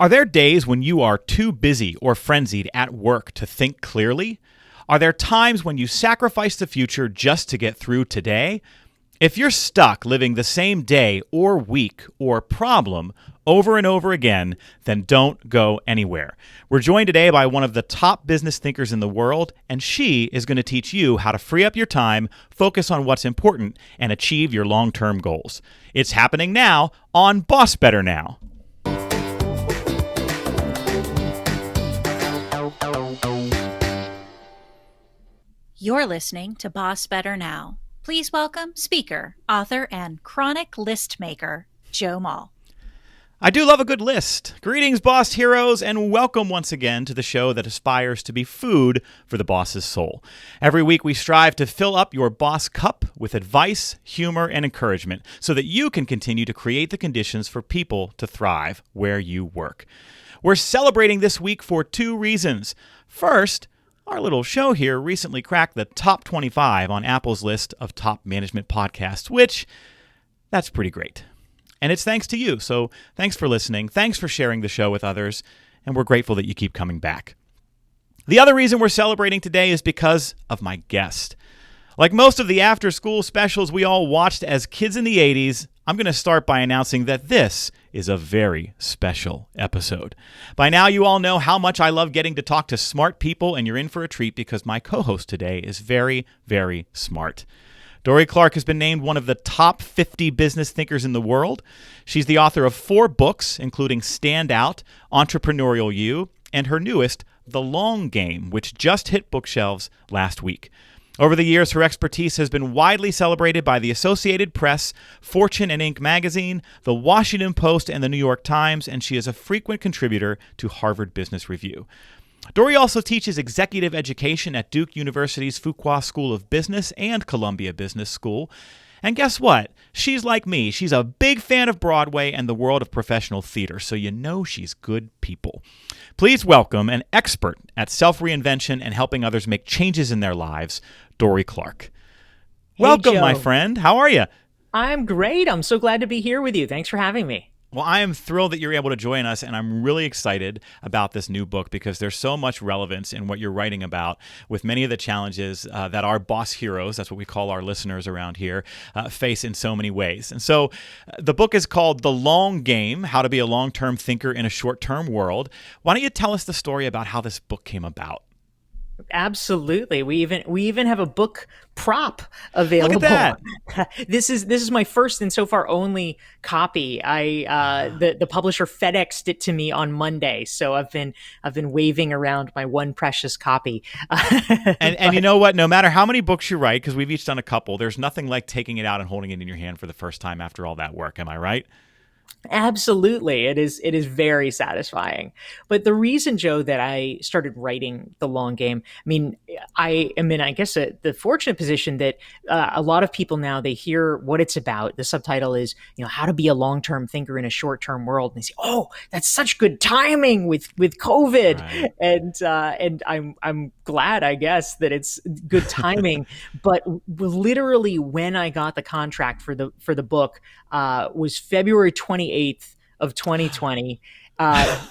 Are there days when you are too busy or frenzied at work to think clearly? Are there times when you sacrifice the future just to get through today? If you're stuck living the same day or week or problem over and over again, then don't go anywhere. We're joined today by one of the top business thinkers in the world, and she is going to teach you how to free up your time, focus on what's important, and achieve your long-term goals. It's happening now on BossBetter Now. You're listening to BossBetter Now. Please welcome speaker, author, and chronic list maker, Joe Mull. I do love a good list. Greetings, boss heroes, and welcome once again to the show that aspires to be food for the boss's soul. Every week we strive to fill up your boss cup with advice, humor, and encouragement so that you can continue to create the conditions for people to thrive where you work. We're celebrating this week for two reasons. First, our little show here recently cracked the top 25 on Apple's list of top management podcasts, which, that's pretty great. And it's thanks to you, so thanks for listening, thanks for sharing the show with others, and we're grateful that you keep coming back. The other reason we're celebrating today is because of my guest. Like most of the after-school specials we all watched as kids in the 80s, I'm going to start by announcing that this is a very special episode. By now, you all know how much I love getting to talk to smart people, and you're in for a treat because my co-host today is very, very smart. Dorie Clark has been named one of the top 50 business thinkers in the world. She's the author of 4 books, including Stand Out, Entrepreneurial You, and her newest, The Long Game, which just hit bookshelves last week. Over the years, her expertise has been widely celebrated by the Associated Press, Fortune and Inc. magazine, the Washington Post, and the New York Times, and she is a frequent contributor to Harvard Business Review. Dorie also teaches executive education at Duke University's Fuqua School of Business and Columbia Business School. And guess what? She's like me. She's a big fan of Broadway and the world of professional theater, so you know she's good people. Please welcome an expert at self-reinvention and helping others make changes in their lives, Dorie Clark. Hey, Welcome, Joe. my friend. How are you? I'm great. I'm so glad to be here with you. Thanks for having me. Well, I am thrilled that you're able to join us, and I'm really excited about this new book because there's so much relevance in what you're writing about with many of the challenges that our boss heroes, that's what we call our listeners around here, face in so many ways. And so the book is called The Long Game, How to Be a Long-Term Thinker in a Short-Term World. Why don't you tell us the story about how this book came about? Absolutely. We even have a book prop available. Look at that. This is my first and so far only copy. The publisher FedExed it to me on Monday, so I've been waving around my one precious copy. And you know what? No matter how many books you write, because we've each done a couple, there's nothing like taking it out and holding it in your hand for the first time after all that work. Am I right? Absolutely. It is very satisfying. But the reason, Joe, that I started writing The Long Game, I mean, I am in, I guess, the fortunate position that a lot of people now, they hear what it's about. The subtitle is, how to be a long-term thinker in a short-term world. And they say, oh, that's such good timing with COVID. Right. And I'm glad, I guess, that it's good timing. But literally when I got the contract for the book was February 28th of 2020.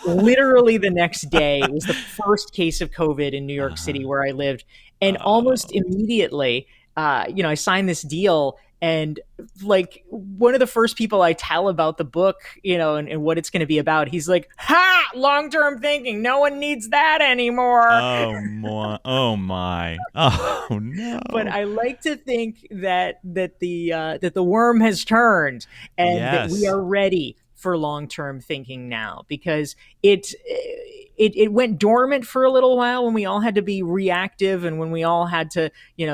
Literally the next day was the first case of COVID in New York City where I lived. And almost immediately, I signed this deal, and like one of the first people I tell about the book, and what it's going to be about, he's like, ha, long-term thinking. No one needs that anymore. Oh my. Oh no. But I like to think that the worm has turned, and that we are ready for long-term thinking now, because it went dormant for a little while when we all had to be reactive and when we all had to,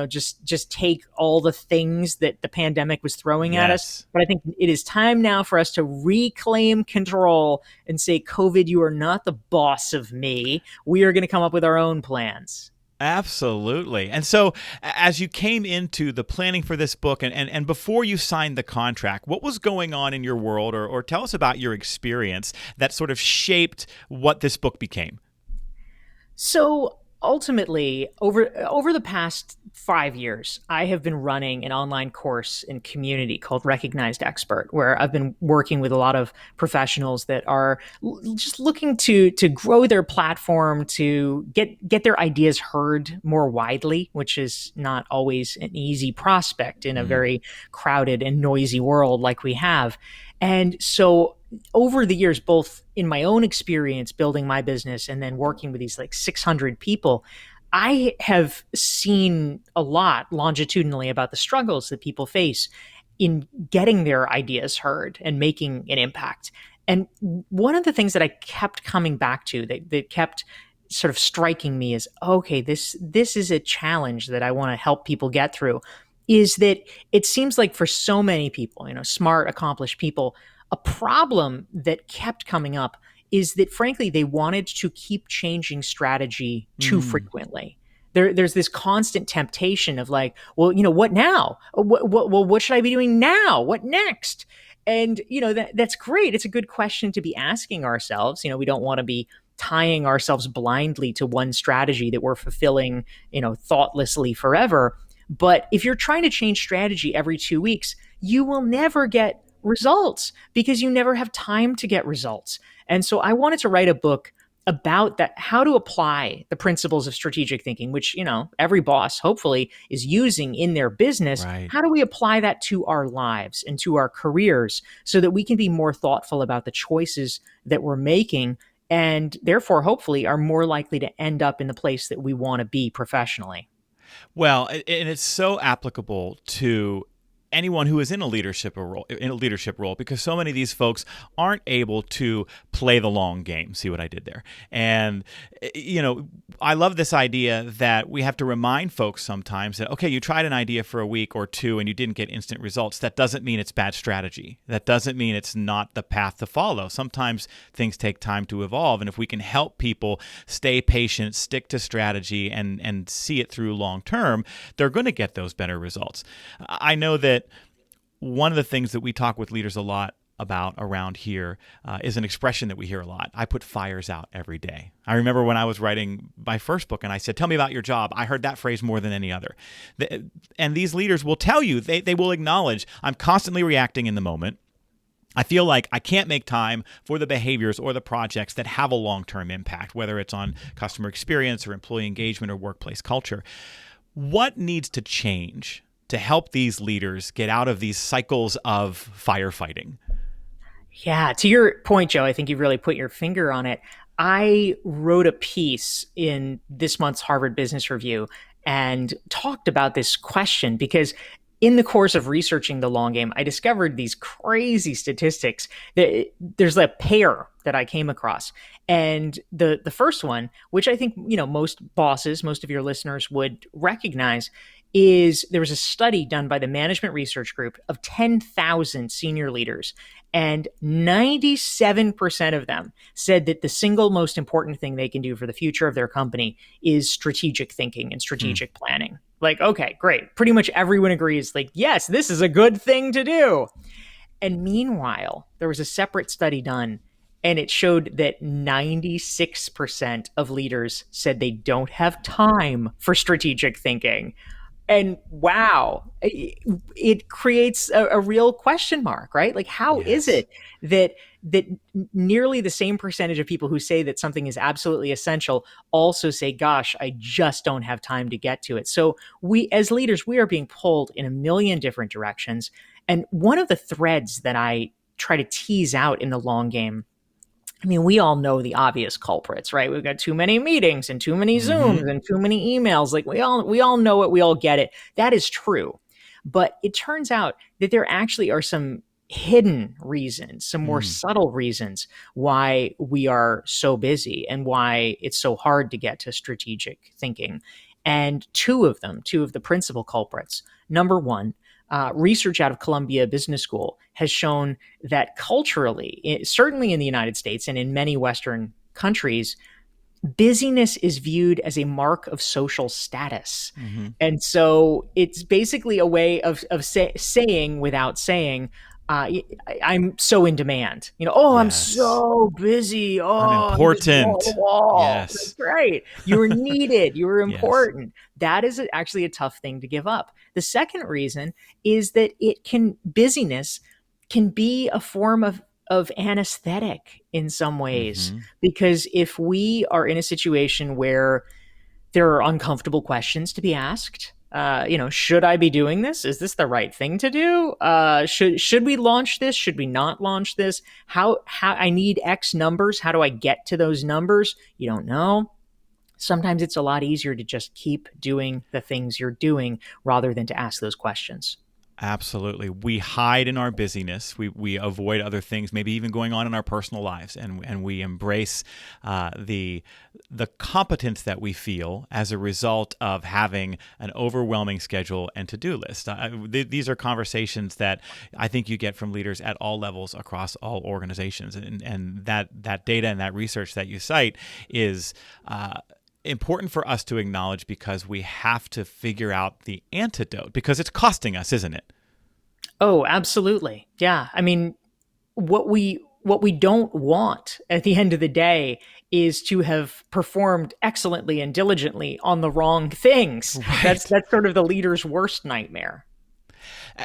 just take all the things that the pandemic was throwing at us. But I think it is time now for us to reclaim control and say, COVID, you are not the boss of me. We are going to come up with our own plans. Absolutely. And so as you came into the planning for this book and before you signed the contract, what was going on in your world, or tell us about your experience that sort of shaped what this book became? So ultimately, over the past 5 years, I have been running an online course in community called Recognized Expert, where I've been working with a lot of professionals that are just looking to grow their platform, to get their ideas heard more widely, which is not always an easy prospect in a very crowded and noisy world like we have. And so over the years, both in my own experience building my business and then working with these like 600 people, I have seen a lot longitudinally about the struggles that people face in getting their ideas heard and making an impact. And one of the things that I kept coming back to that kept sort of striking me is, okay, this is a challenge that I want to help people get through, is that it seems like for so many people, smart, accomplished people, a problem that kept coming up is that, frankly, they wanted to keep changing strategy too frequently. There's this constant temptation of like, well, what now? What should I be doing now? What next? And, that's great. It's a good question to be asking ourselves. We don't want to be tying ourselves blindly to one strategy that we're fulfilling, thoughtlessly forever. But if you're trying to change strategy every 2 weeks, you will never get results because you never have time to get results. And so I wanted to write a book about that, how to apply the principles of strategic thinking, which, every boss hopefully is using in their business. Right. How do we apply that to our lives and to our careers so that we can be more thoughtful about the choices that we're making, and therefore hopefully are more likely to end up in the place that we want to be professionally? Well, and it's so applicable to anyone who is in a leadership role, because so many of these folks aren't able to play the long game. See what I did there? And I love this idea that we have to remind folks sometimes that, okay, you tried an idea for a week or two and you didn't get instant results. That doesn't mean it's bad strategy. That doesn't mean it's not the path to follow. Sometimes things take time to evolve, and if we can help people stay patient, stick to strategy, and see it through long term, they're going to get those better results. I know that one of the things that we talk with leaders a lot about around here is an expression that we hear a lot. I put fires out every day. I remember when I was writing my first book and I said, tell me about your job. I heard that phrase more than any other. And these leaders will tell you, they will acknowledge, I'm constantly reacting in the moment. I feel like I can't make time for the behaviors or the projects that have a long-term impact, whether it's on customer experience or employee engagement or workplace culture. What needs to change to help these leaders get out of these cycles of firefighting? Yeah, to your point, Joe, I think you've really put your finger on it. I wrote a piece in this month's Harvard Business Review and talked about this question because in the course of researching the long game, I discovered these crazy statistics. There's a pair that I came across. And the first one, which I think, most bosses, most of your listeners would recognize, is there was a study done by the Management Research Group of 10,000 senior leaders, and 97% of them said that the single most important thing they can do for the future of their company is strategic thinking and strategic planning. Like, okay, great. Pretty much everyone agrees, like, yes, this is a good thing to do. And meanwhile, there was a separate study done, and it showed that 96% of leaders said they don't have time for strategic thinking. And wow, it creates a real question mark, right? Like, how is it that nearly the same percentage of people who say that something is absolutely essential also say, gosh, I just don't have time to get to it? So we, as leaders, we are being pulled in a million different directions. And one of the threads that I try to tease out in the long game, I mean, we all know the obvious culprits, right? We've got too many meetings and too many Zooms and too many emails. Like we all know it. We all get it. That is true. But it turns out that there actually are some hidden reasons, some more subtle reasons why we are so busy and why it's so hard to get to strategic thinking. And two of the principal culprits. Number one, research out of Columbia Business School has shown that culturally, certainly in the United States and in many Western countries, busyness is viewed as a mark of social status. And so it's basically a way of saying without saying, I'm so in demand. Oh, I'm Yes. so busy. I'm Oh, I'm just wall to important. wall. That's Yes. right. You were needed. You were Yes. important. That is actually a tough thing to give up. The second reason is that busyness can be a form of anesthetic in some ways, Mm-hmm. because if we are in a situation where there are uncomfortable questions to be asked. Should I be doing this? Is this the right thing to do? Should we launch this? Should we not launch this? How I need X numbers. How do I get to those numbers? You don't know. Sometimes it's a lot easier to just keep doing the things you're doing rather than to ask those questions. Absolutely. We hide in our busyness. We avoid other things, maybe even going on in our personal lives, and we embrace the competence that we feel as a result of having an overwhelming schedule and to-do list. These are conversations that I think you get from leaders at all levels across all organizations, and that data and that research that you cite is important for us to acknowledge, because we have to figure out the antidote, because it's costing us, isn't it? Oh, absolutely. Yeah. I mean, what we don't want at the end of the day is to have performed excellently and diligently on the wrong things. That's Right. that's sort of the leader's worst nightmare.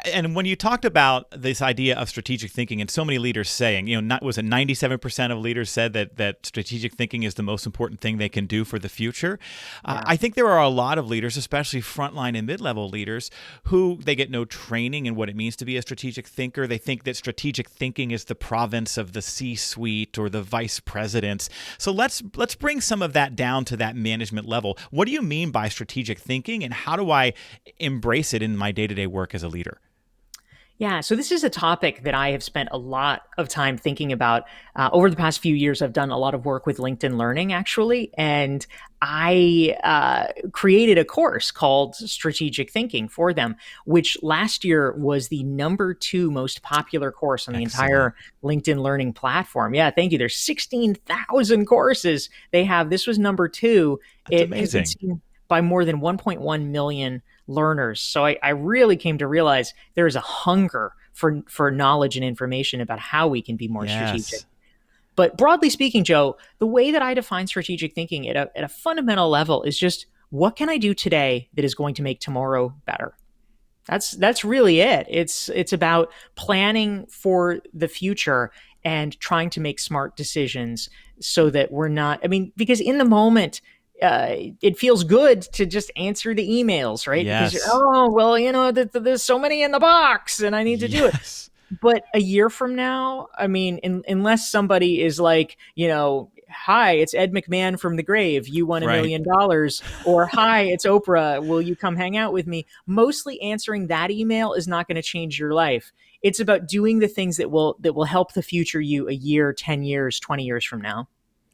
And when you talked about this idea of strategic thinking, and so many leaders saying, not was it 97% of leaders said that strategic thinking is the most important thing they can do for the future. Yeah. I think there are a lot of leaders, especially frontline and mid-level leaders, who they get no training in what it means to be a strategic thinker. They think that strategic thinking is the province of the C-suite or the vice presidents. So let's bring some of that down to that management level. What do you mean by strategic thinking, and how do I embrace it in my day-to-day work as a leader? Yeah, so this is a topic that I have spent a lot of time thinking about. Over the past few years, I've done a lot of work with LinkedIn Learning, actually, and I created a course called Strategic Thinking for them, which last year was the number 2 most popular course on the Excellent. entire LinkedIn Learning platform. Yeah, thank you. There's 16,000 courses they have. This was number 2. That's It has been amazing. seen by more than 1.1 million learners. So I really came to realize there is a hunger for knowledge and information about how we can be more strategic. Yes. But broadly speaking, Joe, the way that I define strategic thinking at a fundamental level is just, what can I do today that is going to make tomorrow better? That's really it. It's about planning for the future and trying to make smart decisions so that we're not. I mean, because in the moment, it feels good to just answer the emails, right? Because Yes. oh well, there's so many in the box, and I need to do it. Yes. But a year from now, I mean, unless somebody is like, hi, it's Ed McMahon from the grave. You won $1 Right. million. Or hi, it's Oprah. Will you come hang out with me? Mostly answering that email is not going to change your life. It's about doing the things that will help the future you a year, 10 years, 20 years from now.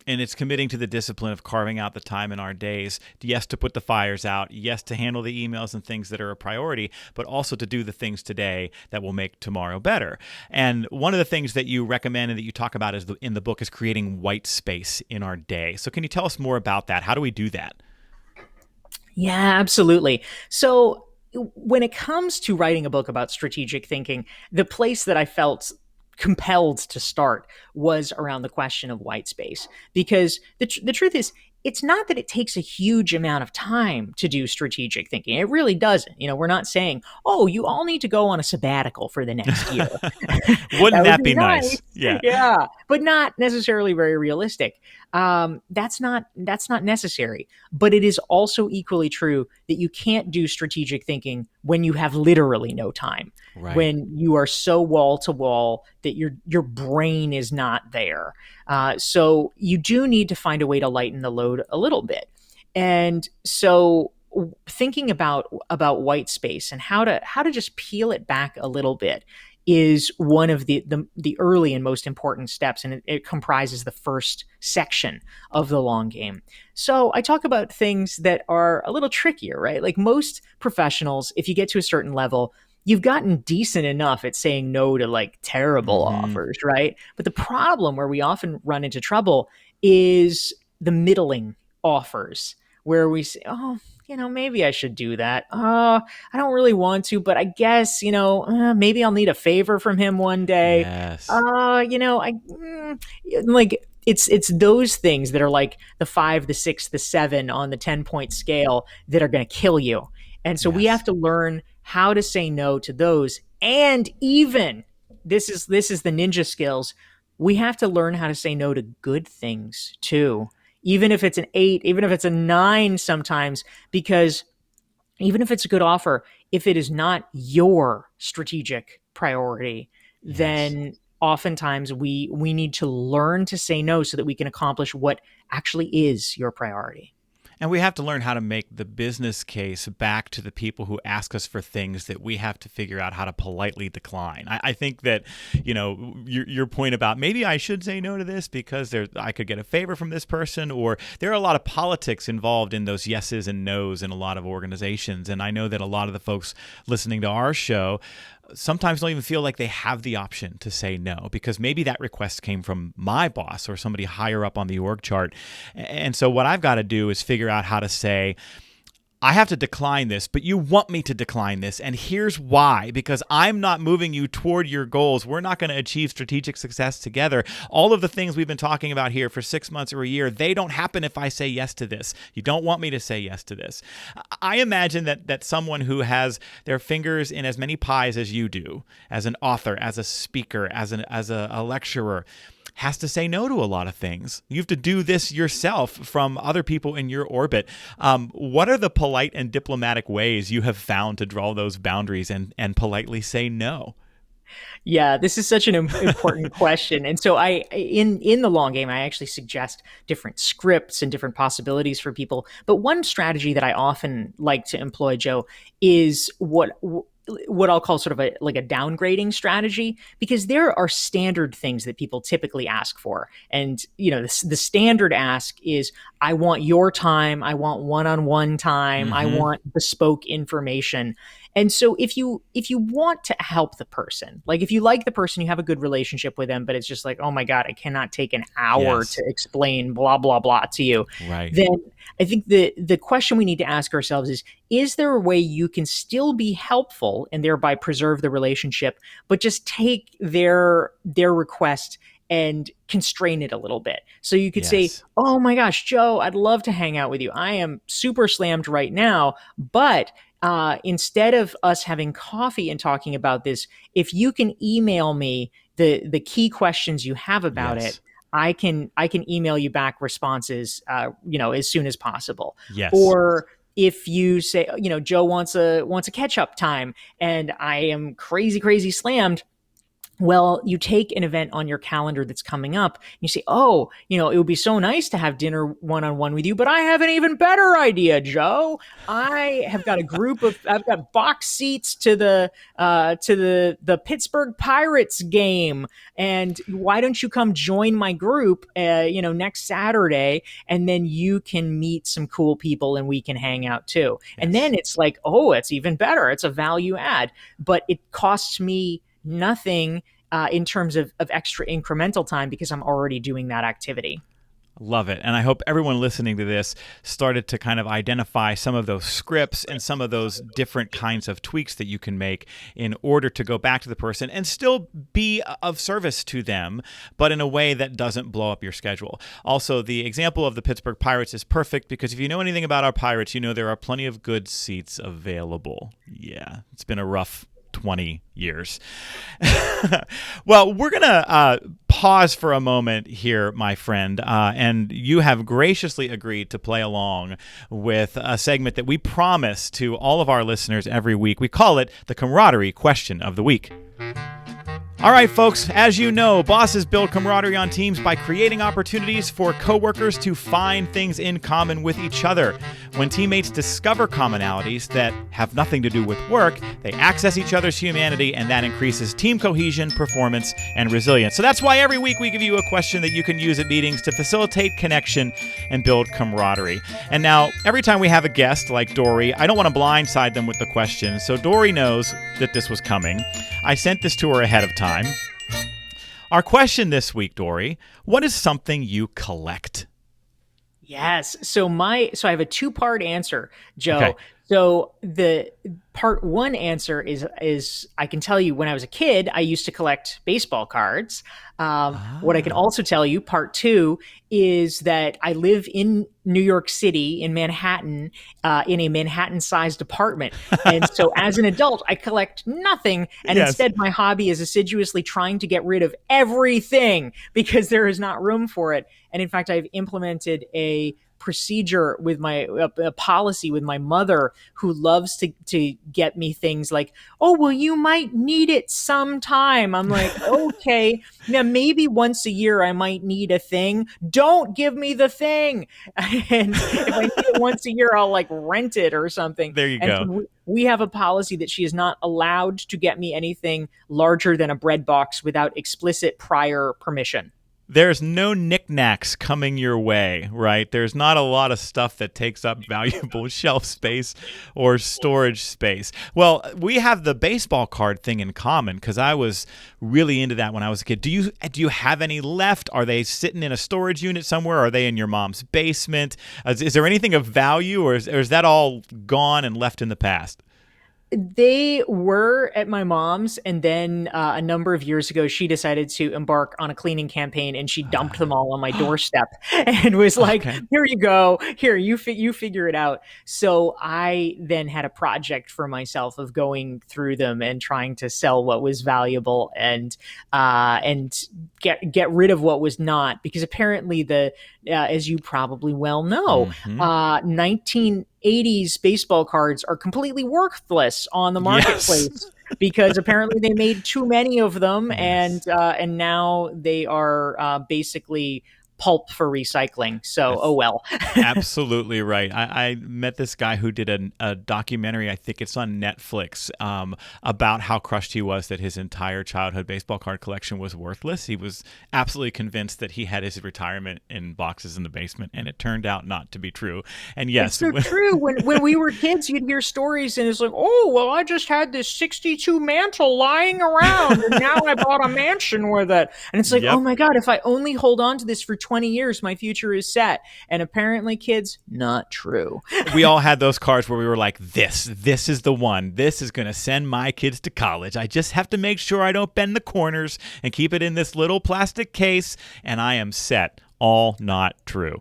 And it's committing to the discipline of carving out the time in our days, yes, to put the fires out, yes, to handle the emails and things that are a priority, but also to do the things today that will make tomorrow better. And one of the things that you recommend and that you talk about in the book is creating white space in our day. So can you tell us more about that? How do we do that? Yeah, absolutely. So when it comes to writing a book about strategic thinking, the place that I felt compelled to start was around the question of white space. Because the truth is, it's not that it takes a huge amount of time to do strategic thinking. It really doesn't. We're not saying, oh, you all need to go on a sabbatical for the next year. Wouldn't That would that be be nice? nice. Yeah. Yeah, but not necessarily very realistic. That's not necessary. But it is also equally true that you can't do strategic thinking when you have literally no time, Right. when you are so wall to wall that your brain is not there. So you do need to find a way to lighten the load a little bit. And so thinking about white space and how to just peel it back a little bit is one of the early and most important steps, and it comprises the first section of the long game. So I talk about things that are a little trickier, right? Like most professionals, if you get to a certain level, you've gotten decent enough at saying no to like terrible Mm-hmm. offers, right? But the problem where we often run into trouble is the middling offers, where we say, oh, maybe I should do that. I don't really want to, but I guess, maybe I'll need a favor from him one day. Yes. Like it's those things that are like the 5, the 6, the 7 on the 10-point scale that are going to kill you. And so we Yes. have to learn how to say no to those. And even this is the ninja skills. We have to learn how to say no to good things too. Even if it's an 8, even if it's a 9 sometimes, because even if it's a good offer, if it is not your strategic priority, Yes. then oftentimes we need to learn to say no so that we can accomplish what actually is your priority. And we have to learn how to make the business case back to the people who ask us for things that we have to figure out how to politely decline. I think that, your point about maybe I should say no to this because I could get a favor from this person, or there are a lot of politics involved in those yeses and nos in a lot of organizations. And I know that a lot of the folks listening to our show sometimes don't even feel like they have the option to say no because maybe that request came from my boss or somebody higher up on the org chart. And so what I've got to do is figure out how to say, I have to decline this, but you want me to decline this, and here's why. Because I'm not moving you toward your goals. We're not going to achieve strategic success together. All of the things we've been talking about here for 6 months or a year, they don't happen if I say yes to this. You don't want me to say yes to this. I imagine that someone who has their fingers in as many pies as you do, as an author, as a speaker, as a lecturer, has to say no to a lot of things. You have to do this yourself from other people in your orbit. What are the polite and diplomatic ways you have found to draw those boundaries and politely say no? Yeah, this is such an important question. And so in the long game, I actually suggest different scripts and different possibilities for people. But one strategy that I often like to employ, Joe, is what I'll call sort of a downgrading strategy, because there are standard things that people typically ask for. And, the standard ask is, I want your time. I want one-on-one time. I want bespoke information. And so if you want to help the person, like if you like the person, you have a good relationship with them, but it's just like, oh my God, I cannot take an hour to explain blah, blah, blah to you. Right. Then I think the question we need to ask ourselves is there a way you can still be helpful and thereby preserve the relationship, but just take their request and constrain it a little bit? So you could say, oh my gosh, Joe, I'd love to hang out with you. I am super slammed right now, but instead of us having coffee and talking about this, if you can email me the key questions you have about it, I can email you back responses, as soon as possible. Yes. Or if you say, Joe wants a catch up time and I am crazy slammed. Well, you take an event on your calendar that's coming up and you say, oh, it would be so nice to have dinner one-on-one with you, but I have an even better idea, Joe. I've got box seats to the Pittsburgh Pirates game. And why don't you come join my group, next Saturday, and then you can meet some cool people and we can hang out too. Yes. And then it's like, oh, it's even better. It's a value add, but it costs me nothing in terms of extra incremental time because I'm already doing that activity. Love it. And I hope everyone listening to this started to kind of identify some of those scripts and some of those different kinds of tweaks that you can make in order to go back to the person and still be of service to them, but in a way that doesn't blow up your schedule. Also, the example of the Pittsburgh Pirates is perfect because if you know anything about our Pirates, you know there are plenty of good seats available. Yeah, it's been a rough 20 years. Well, we're going to pause for a moment here, my friend, and you have graciously agreed to play along with a segment that we promise to all of our listeners every week. We call it the Camaraderie Question of the Week. All right, folks, as you know, bosses build camaraderie on teams by creating opportunities for coworkers to find things in common with each other. When teammates discover commonalities that have nothing to do with work, they access each other's humanity, and that increases team cohesion, performance, and resilience. So that's why every week we give you a question that you can use at meetings to facilitate connection and build camaraderie. And now, every time we have a guest like Dorie, I don't want to blindside them with the question, so Dorie knows that this was coming. I sent this to her ahead of time. Our question this week, Dorie, what is something you collect? Yes. So I have a two-part answer, Okay. Joe. So the part one answer is I can tell you when I was a kid, I used to collect baseball cards. What I can Ah. also tell you, part two, is that I live in New York City, in Manhattan, in a Manhattan-sized apartment. And so as an adult, I collect nothing. And Yes. instead, my hobby is assiduously trying to get rid of everything because there is not room for it. And in fact, I've implemented a procedure with a policy with my mother, who loves to get me things like, oh, well, you might need it sometime. I'm like, okay, now maybe once a year I might need a thing. Don't give me the thing. And if I need it once a year, I'll like rent it or something. There you And go. so we have a policy that she is not allowed to get me anything larger than a bread box without explicit prior permission. There's no knickknacks coming your way, right? There's not a lot of stuff that takes up valuable shelf space or storage space. Well, we have the baseball card thing in common because I was really into that when I was a kid. Do you have any left? Are they sitting in a storage unit somewhere? Are they in your mom's basement? Is there anything of value, or is that all gone and left in the past? They were at my mom's, and then a number of years ago, she decided to embark on a cleaning campaign, and she dumped them all on my doorstep and was like, Okay. "Here you go. Here, you figure it out." So I then had a project for myself of going through them and trying to sell what was valuable and get rid of what was not, because apparently as you probably well know, Mhm. 1980s baseball cards are completely worthless on the marketplace Yes. because apparently they made too many of them, Yes. and now they are basically pulp for recycling. So, oh That's well. absolutely right. I met this guy who did a documentary, I think it's on Netflix, about how crushed he was that his entire childhood baseball card collection was worthless. He was absolutely convinced that he had his retirement in boxes in the basement, and it turned out not to be true. And It's yes, so true. When we were kids, you'd hear stories, and it's like, oh, well, I just had this 62 mantle lying around, and now I bought a mansion with it. And it's like, oh yep. my God, if I only hold on to this for 20 years, my future is set. And apparently, kids, not true. We all had those cards where we were like, this is the one. This is going to send my kids to college. I just have to make sure I don't bend the corners and keep it in this little plastic case, and I am set. All not true.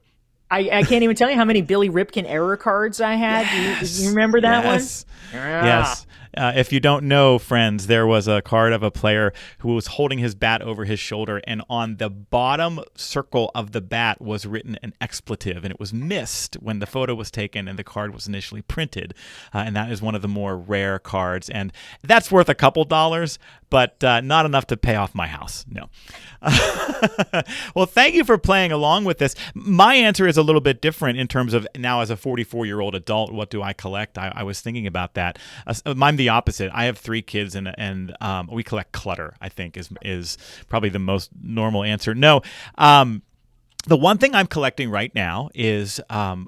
I can't even tell you how many Billy Ripken error cards I had. Yes. You remember that Yes. one? Yeah. Yes. If you don't know, friends, there was a card of a player who was holding his bat over his shoulder, and on the bottom circle of the bat was written an expletive, and it was missed when the photo was taken and the card was initially printed. And that is one of the more rare cards, and that's worth a couple dollars, but not enough to pay off my house. No. Well, thank you for playing along with this. My answer is a little bit different in terms of now as a 44-year-old adult, what do I collect? I was thinking about that. I'm the opposite. I have 3 kids, and we collect clutter, I think is probably the most normal answer. No. The one thing I'm collecting right now is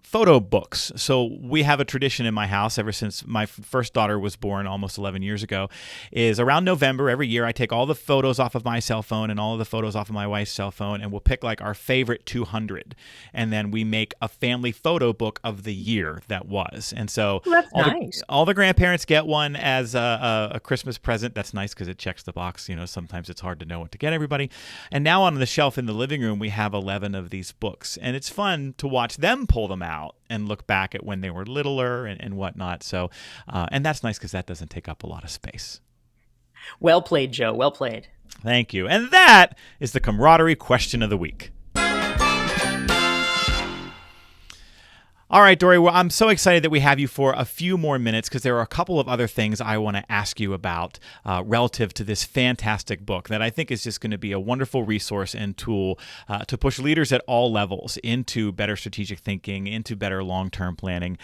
photo books. So we have a tradition in my house ever since my first daughter was born almost 11 years ago, is around November every year I take all the photos off of my cell phone and all of the photos off of my wife's cell phone, and we'll pick like our favorite 200. And then we make a family photo book of the year that was. And so Well, that's nice. all the grandparents get one as a Christmas present. That's nice because it checks the box. You know, sometimes it's hard to know what to get everybody. And now on the shelf in the living room, we have 11 of these books, and it's fun to watch them pull them out and look back at when they were littler and whatnot. So, and that's nice because that doesn't take up a lot of space. Well played, Joe. Well played. Thank you. And that is the camaraderie question of the week. All right, Dorie, well, I'm so excited that we have you for a few more minutes because there are a couple of other things I want to ask you about relative to this fantastic book that I think is just going to be a wonderful resource and tool to push leaders at all levels into better strategic thinking, into better long-term planning.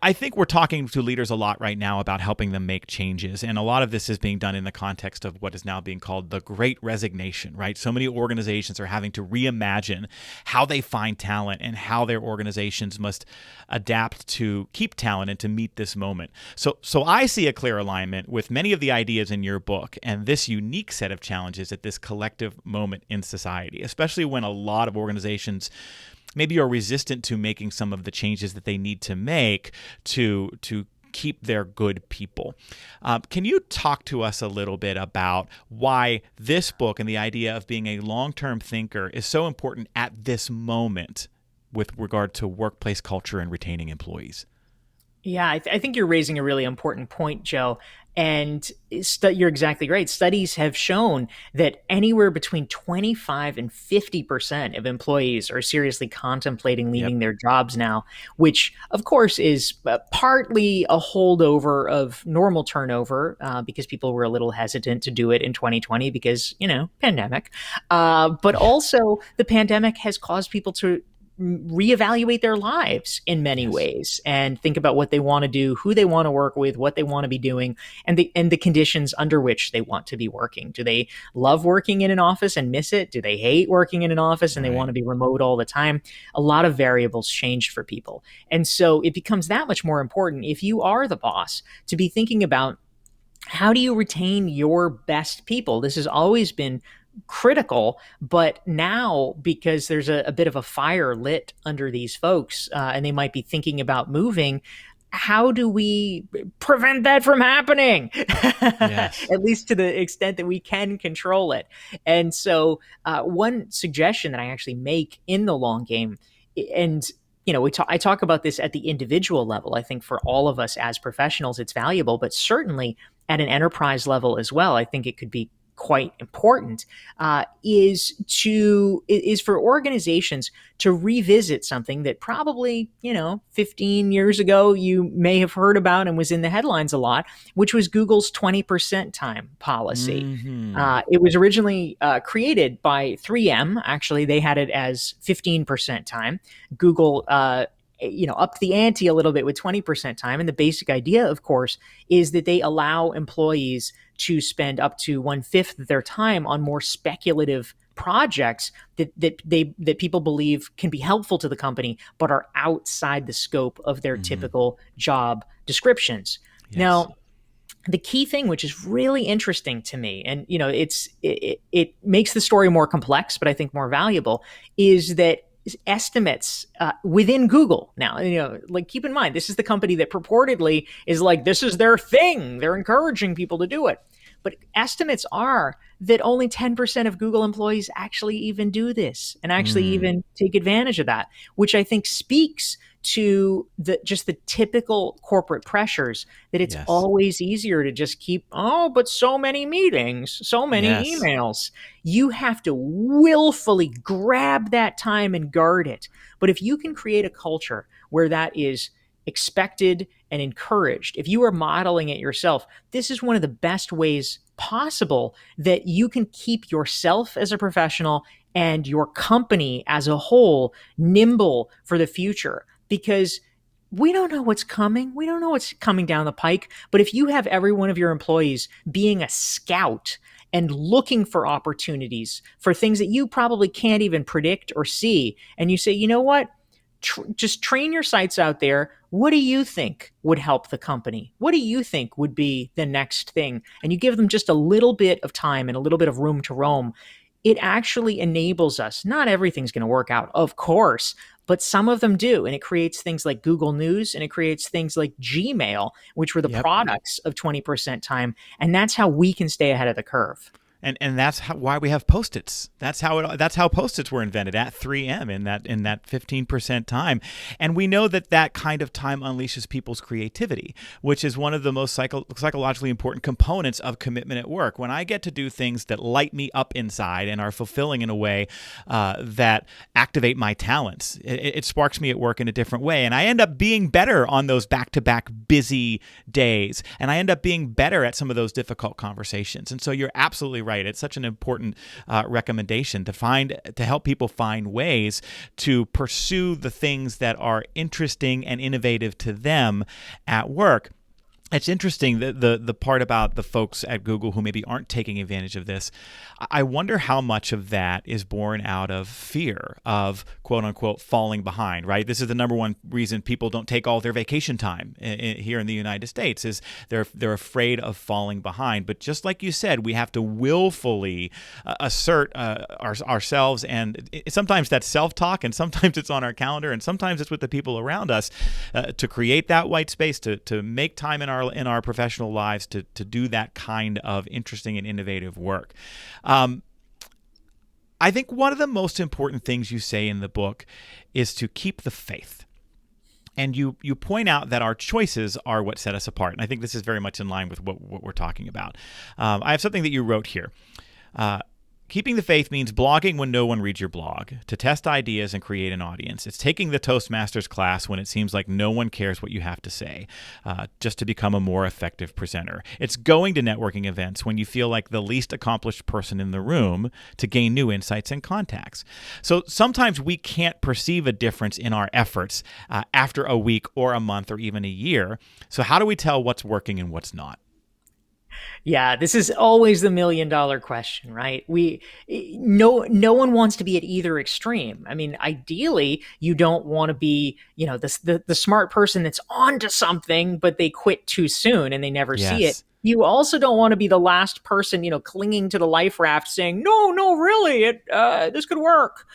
I think we're talking to leaders a lot right now about helping them make changes. And a lot of this is being done in the context of what is now being called the Great Resignation, right? So many organizations are having to reimagine how they find talent and how their organizations must adapt to keep talent and to meet this moment. So I see a clear alignment with many of the ideas in your book and this unique set of challenges at this collective moment in society, especially when a lot of organizations maybe are resistant to making some of the changes that they need to make to keep their good people. Can you talk to us a little bit about why this book and the idea of being a long-term thinker is so important at this moment with regard to workplace culture and retaining employees? Yeah, I think you're raising a really important point, Joe. And you're exactly right. Studies have shown that anywhere between 25 and 50% of employees are seriously contemplating leaving their jobs now, which, of course, is partly a holdover of normal turnover because people were a little hesitant to do it in 2020 because, pandemic. But also, the pandemic has caused people to reevaluate their lives in many ways and think about what they want to do, who they want to work with, what they want to be doing, and the conditions under which they want to be working. Do they love working in an office and miss it? Do they hate working in an office and they want to be remote all the time? A lot of variables changed for people. And so it becomes that much more important if you are the boss to be thinking about how do you retain your best people? This has always been critical, but now because there's a bit of a fire lit under these folks and they might be thinking about moving, how do we prevent that from happening? At least to the extent that we can control it. And so one suggestion that I actually make in the long game, and I talk about this at the individual level. I think for all of us as professionals, it's valuable, but certainly at an enterprise level as well, I think it could be quite important, is for organizations to revisit something that probably, 15 years ago you may have heard about and was in the headlines a lot, which was Google's 20% time policy. It was originally created by 3M. Actually, they had it as 15% time. Google upped the ante a little bit with 20% time. And the basic idea, of course, is that they allow employees to spend up to 1/5 of their time on more speculative projects that people believe can be helpful to the company, but are outside the scope of their typical job descriptions. Now, the key thing, which is really interesting to me, and it makes the story more complex, but I think more valuable, is that estimates within Google now, keep in mind, this is the company that purportedly is like, this is their thing. They're encouraging people to do it. But estimates are that only 10% of Google employees actually even do this and actually even take advantage of that, which I think speaks to just the typical corporate pressures that it's always easier to just keep, but so many meetings, so many emails. You have to willfully grab that time and guard it. But if you can create a culture where that is expected and encouraged, if you are modeling it yourself, this is one of the best ways possible that you can keep yourself as a professional and your company as a whole nimble for the future. Because we don't know what's coming. We don't know what's coming down the pike. But if you have every one of your employees being a scout and looking for opportunities for things that you probably can't even predict or see, and you say, you know what? Just train your sights out there. What do you think would help the company? What do you think would be the next thing? And you give them just a little bit of time and a little bit of room to roam. It actually enables us. Not everything's going to work out, of course, but some of them do. And it creates things like Google News, and it creates things like Gmail, which were the products of 20% time. And that's how we can stay ahead of the curve. And that's why we have Postits. That's how Postits were invented at 3M in that 15% time. And we know that kind of time unleashes people's creativity, which is one of the most psychologically important components of commitment at work. When I get to do things that light me up inside and are fulfilling in a way that activate my talents, it sparks me at work in a different way. And I end up being better on those back-to-back busy days. And I end up being better at some of those difficult conversations. And so you're absolutely right. It's such an important recommendation to help people find ways to pursue the things that are interesting and innovative to them at work. It's interesting that the part about the folks at Google who maybe aren't taking advantage of this. I wonder how much of that is born out of fear of quote unquote falling behind, right? This is the number one reason people don't take all their vacation time here in the United States is they're afraid of falling behind. But just like you said, we have to willfully assert ourselves, and sometimes that's self-talk, and sometimes it's on our calendar, and sometimes it's with the people around us to create that white space, to make time in our professional lives to do that kind of interesting and innovative work. I think one of the most important things you say in the book is to keep the faith. And you point out that our choices are what set us apart. And I think this is very much in line with what we're talking about. I have something that you wrote here. Keeping the faith means blogging when no one reads your blog, to test ideas and create an audience. It's taking the Toastmasters class when it seems like no one cares what you have to say, just to become a more effective presenter. It's going to networking events when you feel like the least accomplished person in the room to gain new insights and contacts. So sometimes we can't perceive a difference in our efforts after a week or a month or even a year. So how do we tell what's working and what's not? Yeah, this is always the $1,000,000 question, right? No one wants to be at either extreme. I mean, ideally, you don't want to be, the smart person that's onto something, but they quit too soon and they never see it. You also don't want to be the last person, clinging to the life raft saying, no, really, this could work.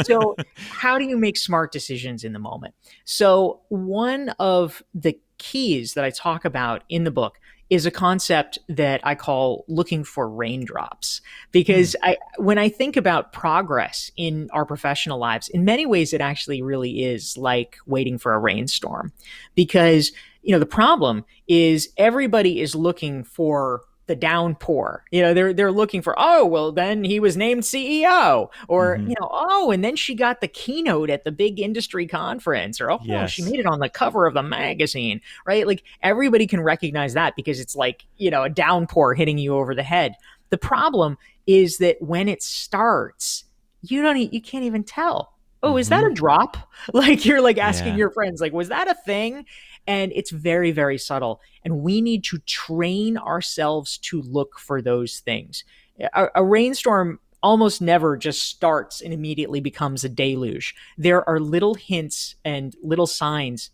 So how do you make smart decisions in the moment? So one of the keys that I talk about in the book is a concept that I call looking for raindrops. Because when I think about progress in our professional lives, in many ways, it actually really is like waiting for a rainstorm. Because, the problem is everybody is looking for the downpour. They're looking for, oh, well, then he was named CEO, or, oh, and then she got the keynote at the big industry conference, or, she made it on the cover of the magazine, right? Like everybody can recognize that because it's like, a downpour hitting you over the head. The problem is that when it starts, you can't even tell. Oh, is that a drop? Like you're like asking your friends, like, was that a thing? And it's very, very subtle. And we need to train ourselves to look for those things. A rainstorm almost never just starts and immediately becomes a deluge. There are little hints and little signs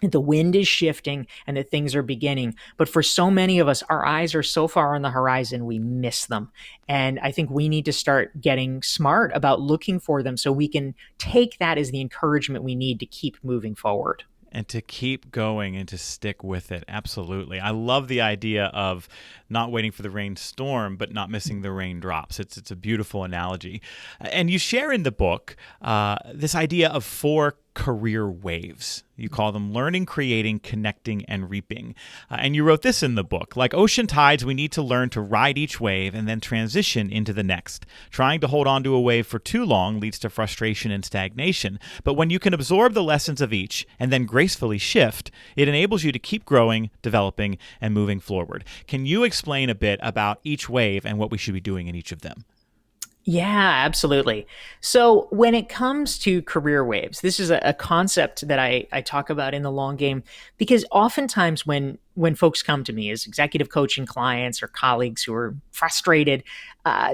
that the wind is shifting and that things are beginning. But for so many of us, our eyes are so far on the horizon, we miss them. And I think we need to start getting smart about looking for them so we can take that as the encouragement we need to keep moving forward. And to keep going and to stick with it. Absolutely. I love the idea of not waiting for the rainstorm, but not missing the raindrops. It's a beautiful analogy. And you share in the book this idea of 4 career waves. You call them learning, creating, connecting, and reaping. And you wrote this in the book. Like ocean tides, we need to learn to ride each wave and then transition into the next. Trying to hold on to a wave for too long leads to frustration and stagnation. But when you can absorb the lessons of each and then gracefully shift, it enables you to keep growing, developing, and moving forward. Can you explain a bit about each wave and what we should be doing in each of them? Yeah, absolutely. So when it comes to career waves, this is a concept that I talk about in the long game, because oftentimes when folks come to me as executive coaching clients or colleagues who are frustrated,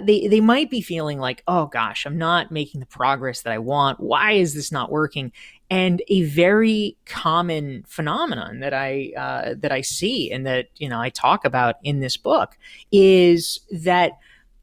they might be feeling like, oh gosh, I'm not making the progress that I want. Why is this not working? And a very common phenomenon that I see and that I talk about in this book is that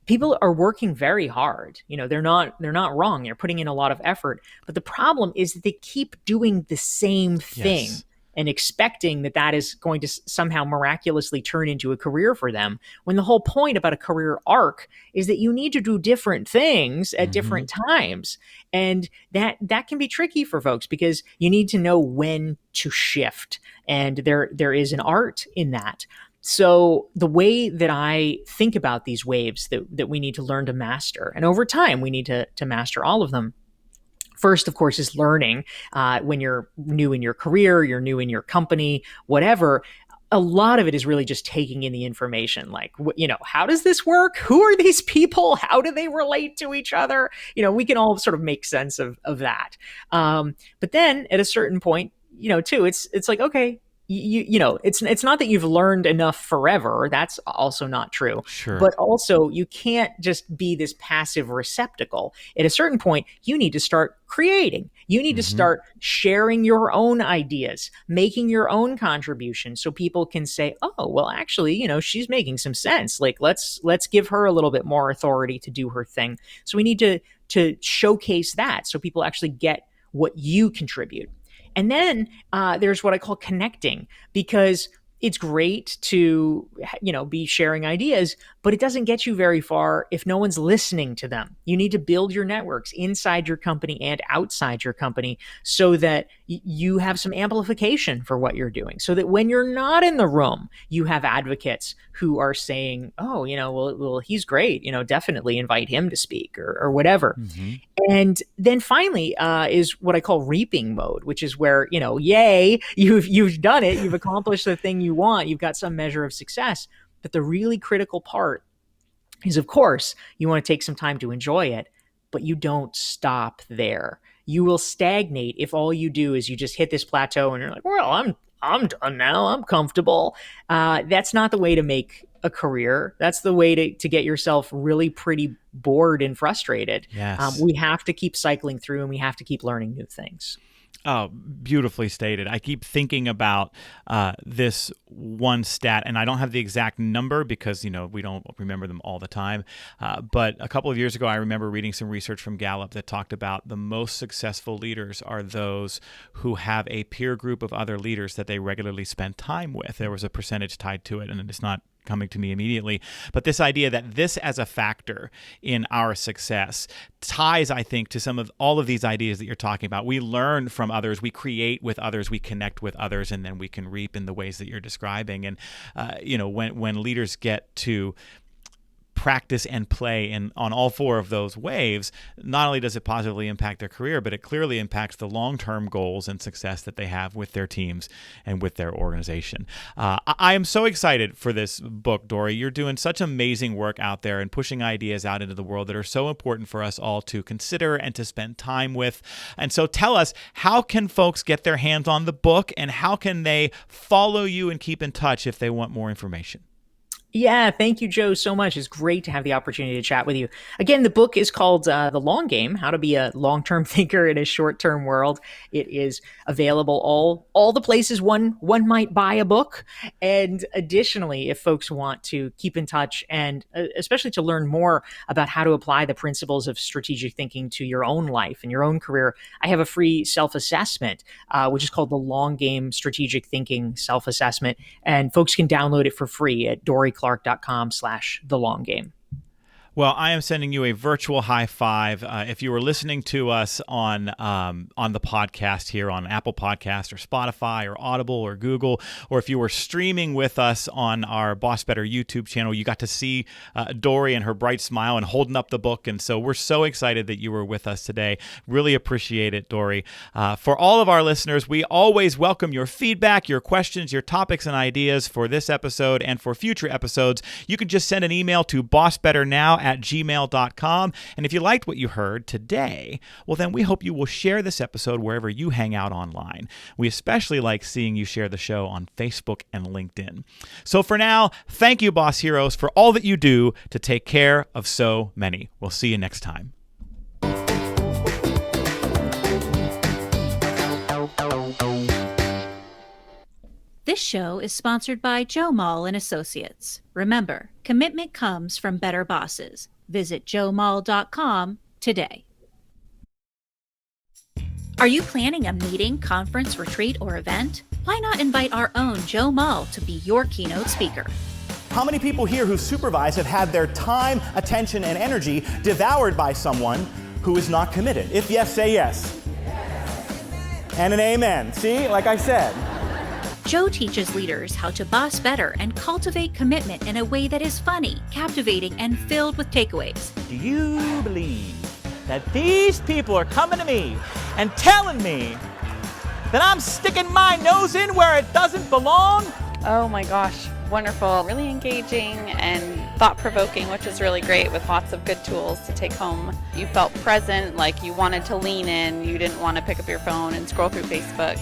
people are working very hard. They're not wrong. They're putting in a lot of effort. But the problem is that they keep doing the same thing and expecting that is going to somehow miraculously turn into a career for them. When the whole point about a career arc is that you need to do different things at different times. And that can be tricky for folks because you need to know when to shift. And there is an art in that. So the way that I think about these waves that we need to learn to master, and over time we need to master all of them. First, of course, is learning. When you're new in your career, you're new in your company, whatever. A lot of it is really just taking in the information, like, how does this work? Who are these people? How do they relate to each other? We can all sort of make sense of that. But then at a certain point, too, it's like, okay, it's not that you've learned enough forever. That's also not true. Sure. But also, you can't just be this passive receptacle. At a certain point, you need to start creating. You need to start sharing your own ideas, making your own contributions, so people can say, "Oh, well, actually, she's making some sense. Like, let's give her a little bit more authority to do her thing." So we need to showcase that, so people actually get what you contribute. And then there's what I call connecting, because it's great to, be sharing ideas, but it doesn't get you very far if no one's listening to them. You need to build your networks inside your company and outside your company so that you have some amplification for what you're doing, so that when you're not in the room, you have advocates who are saying, "Oh, well, he's great. Definitely invite him to speak," or whatever. And then finally is what I call reaping mode, which is where, yay, you've done it. You've accomplished the thing you want. You've got some measure of success. But the really critical part is, of course, you want to take some time to enjoy it, but you don't stop there. You will stagnate if all you do is you just hit this plateau and you're like, "Well, I'm done now. I'm comfortable." That's not the way to make a career. That's the way to get yourself really pretty bored and frustrated. Yes. We have to keep cycling through, and we have to keep learning new things. Oh, beautifully stated. I keep thinking about this one stat, and I don't have the exact number because, we don't remember them all the time. But a couple of years ago, I remember reading some research from Gallup that talked about the most successful leaders are those who have a peer group of other leaders that they regularly spend time with. There was a percentage tied to it, and it's not coming to me immediately. But this idea that this as a factor in our success ties, I think, to some of all of these ideas that you're talking about. We learn from others, we create with others, we connect with others, and then we can reap in the ways that you're describing. And, when leaders get to practice and play on all four of those waves, not only does it positively impact their career, but it clearly impacts the long-term goals and success that they have with their teams and with their organization. I am so excited for this book, Dorie. You're doing such amazing work out there and pushing ideas out into the world that are so important for us all to consider and to spend time with. And so tell us, how can folks get their hands on the book, and how can they follow you and keep in touch if they want more information? Yeah, thank you, Joe, so much. It's great to have the opportunity to chat with you. Again, the book is called The Long Game, How to Be a Long-Term Thinker in a Short-Term World. It is available all the places one might buy a book. And additionally, if folks want to keep in touch and especially to learn more about how to apply the principles of strategic thinking to your own life and your own career, I have a free self-assessment, which is called the Long Game Strategic Thinking Self-Assessment. And folks can download it for free at DorieClark.com/thelonggame. Well, I am sending you a virtual high five. If you were listening to us on the podcast here on Apple Podcast or Spotify or Audible or Google, or if you were streaming with us on our BossBetter YouTube channel, you got to see Dorie and her bright smile and holding up the book. And so we're so excited that you were with us today. Really appreciate it, Dorie. For all of our listeners, we always welcome your feedback, your questions, your topics and ideas for this episode and for future episodes. You can just send an email to bossbetternow@gmail.com. And if you liked what you heard today, well, then we hope you will share this episode wherever you hang out online. We especially like seeing you share the show on Facebook and LinkedIn. So for now, thank you, Boss Heroes, for all that you do to take care of so many. We'll see you next time. This show is sponsored by Joe Mull and Associates. Remember, commitment comes from better bosses. Visit joemull.com today. Are you planning a meeting, conference, retreat, or event? Why not invite our own Joe Mull to be your keynote speaker? How many people here who supervise have had their time, attention, and energy devoured by someone who is not committed? If yes, say yes. And an amen. See, like I said. Joe teaches leaders how to boss better and cultivate commitment in a way that is funny, captivating, and filled with takeaways. Do you believe that these people are coming to me and telling me that I'm sticking my nose in where it doesn't belong? Oh my gosh, wonderful. Really engaging and thought-provoking, which is really great, with lots of good tools to take home. You felt present, like you wanted to lean in. You didn't want to pick up your phone and scroll through Facebook.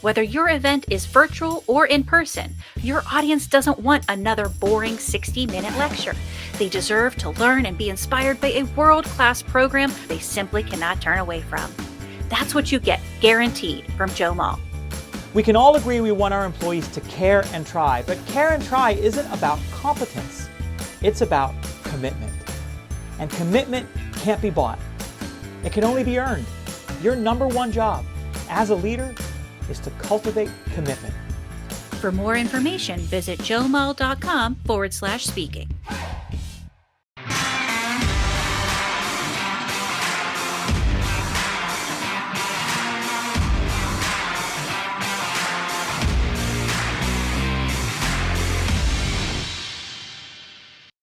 Whether your event is virtual or in person, your audience doesn't want another boring 60-minute lecture. They deserve to learn and be inspired by a world-class program they simply cannot turn away from. That's what you get, guaranteed, from Joe Mull. We can all agree we want our employees to care and try, but care and try isn't about competence. It's about commitment. And commitment can't be bought. It can only be earned. Your number one job as a leader is to cultivate commitment. For more information, visit joemull.com/speaking.